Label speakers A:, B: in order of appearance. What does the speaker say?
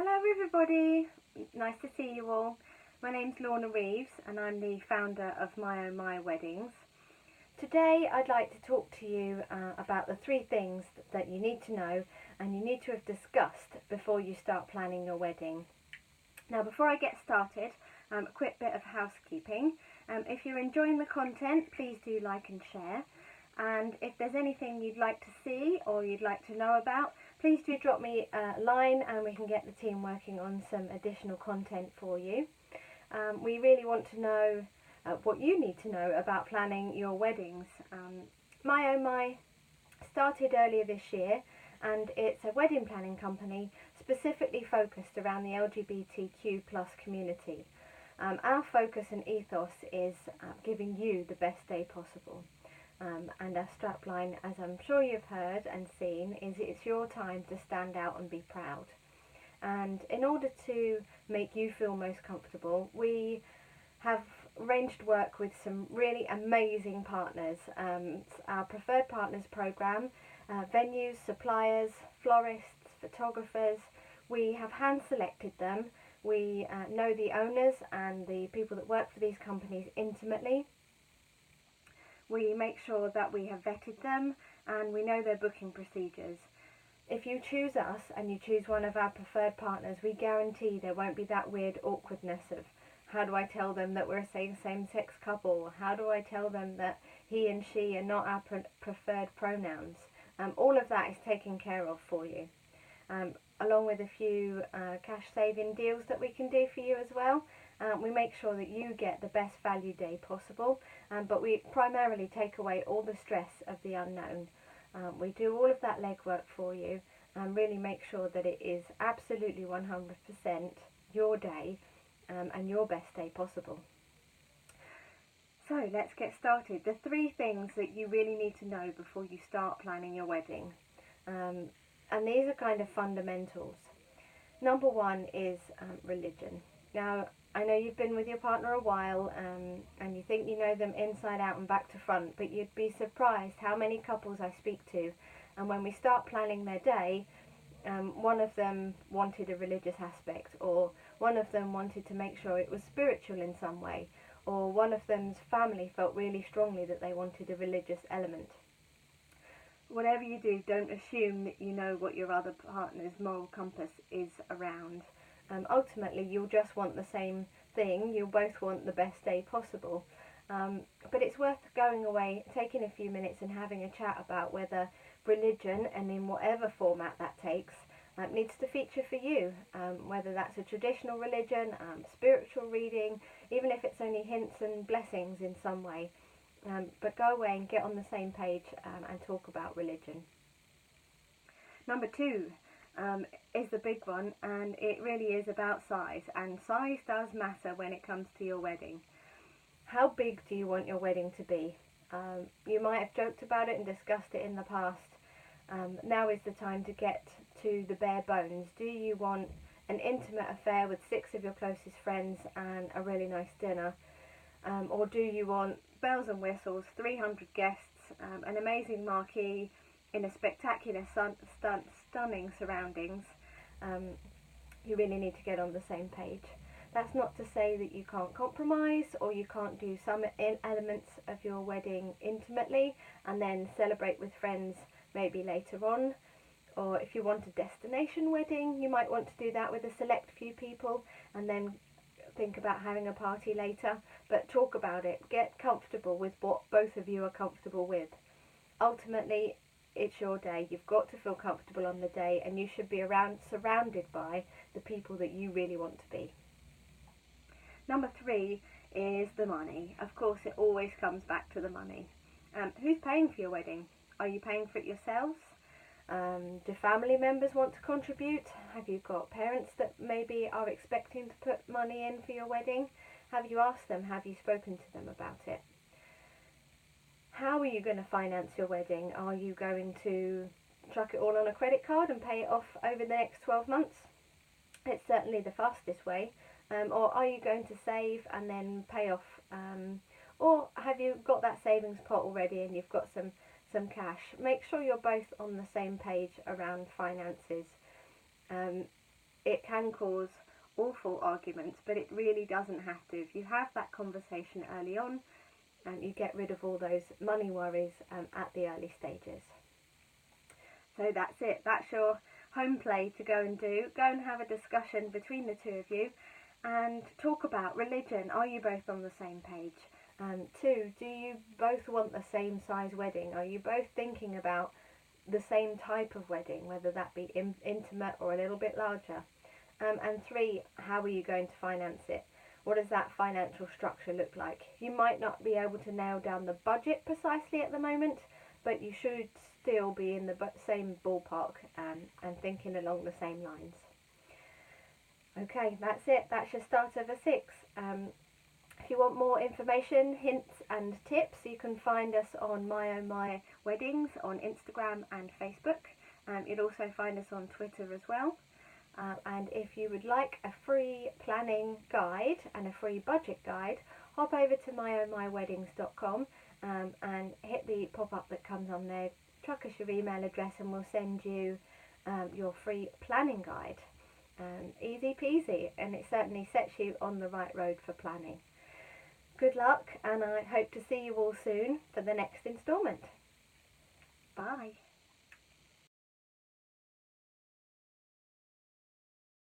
A: Hello everybody, nice to see you all. My name's Lorna Reeves and I'm the founder of My Oh My Weddings. Today I'd like to talk to you about the 3 things that you need to know and you need to have discussed before you start planning your wedding. Now before I get started, a quick bit of housekeeping. If you're enjoying the content, please do like and share. And if there's anything you'd like to see or you'd like to know about, please do drop me a line and we can get the team working on some additional content for you. We really want to know what you need to know about planning your weddings. My Oh My started earlier this year and it's a wedding planning company specifically focused around the LGBTQ plus community. Our focus and ethos is giving you the best day possible. And our strapline, as I'm sure you've heard and seen, is it's your time to stand out and be proud. And in order to make you feel most comfortable, we have arranged work with some really amazing partners. Our preferred partners program, venues, suppliers, florists, photographers. We have hand selected them. We know the owners and the people that work for these companies intimately. We make sure that we have vetted them and we know their booking procedures. If you choose us and you choose one of our preferred partners, we guarantee there won't be that weird awkwardness of how do I tell them that we're a same-sex couple? How do I tell them that he and she are not our preferred pronouns? All of that is taken care of for you. Along with a few cash saving deals that we can do for you as well. We make sure that you get the best value day possible, but we primarily take away all the stress of the unknown. We do all of that legwork for you and really make sure that it is absolutely 100% your day and your best day possible. So let's get started. The 3 things that you really need to know before you start planning your wedding. And these are kind of fundamentals. Number 1 is religion. Now, I know you've been with your partner a while and you think you know them inside out and back to front, but you'd be surprised how many couples I speak to, and when we start planning their day, one of them wanted a religious aspect, or one of them wanted to make sure it was spiritual in some way, or one of them's family felt really strongly that they wanted a religious element. Whatever you do, don't assume that you know what your other partner's moral compass is around. Ultimately, you'll just want the same thing. You'll both want the best day possible. But it's worth going away, taking a few minutes and having a chat about whether religion, and in whatever format that takes, needs to feature for you. Whether that's a traditional religion, spiritual reading, even if it's only hints and blessings in some way. But go away and get on the same page and talk about religion. Number 2 is the big one, and it really is about size, and size does matter when it comes to your wedding. How big do you want your wedding to be? You might have joked about it and discussed it in the past. Now is the time to get to the bare bones. Do you want an intimate affair with 6 of your closest friends and a really nice dinner? Or do you want bells and whistles, 300 guests, an amazing marquee in a spectacular stunning surroundings? You really need to get on the same page. That's not to say that you can't compromise or you can't do some elements of your wedding intimately and then celebrate with friends maybe later on. Or if you want a destination wedding, you might want to do that with a select few people and then think about having a party later. But talk about it. Get comfortable with what both of you are comfortable with. Ultimately, it's your day. You've got to feel comfortable on the day, and you should be surrounded by the people that you really want to be. Number 3 is the money. Of course, it always comes back to the money. Who's paying for your wedding? Are you paying for it yourselves? Do family members want to contribute? Have you got parents that maybe are expecting to put money in for your wedding? Have you asked them? Have you spoken to them about it? How are you going to finance your wedding? Are you going to chuck it all on a credit card and pay it off over the next 12 months? It's certainly the fastest way. Or are you going to save and then pay off? Or have you got that savings pot already and you've got some cash? Make sure you're both on the same page around finances. it can cause awful arguments, but it really doesn't have to. If you have that conversation early on, you get rid of all those money worries at the early stages. So that's it. That's your home play to go and do. Go and have a discussion between the two of you and talk about religion. Are you both on the same page? 2, do you both want the same size wedding? Are you both thinking about the same type of wedding, whether that be intimate or a little bit larger? And 3, how are you going to finance it? What does that financial structure look like? You might not be able to nail down the budget precisely at the moment, but you should still be in the same ballpark and thinking along the same lines. Okay, that's it. That's your start over 6. If you want more information, hints and tips, you can find us on My Oh My Weddings on Instagram and Facebook. You'll also find us on Twitter as well. And if you would like a free planning guide and a free budget guide, hop over to myohmyweddings.com and hit the pop-up that comes on there. Chuck us your email address and we'll send you your free planning guide. Easy peasy, and it certainly sets you on the right road for planning. Good luck, and I hope to see you all soon for the next instalment. Bye.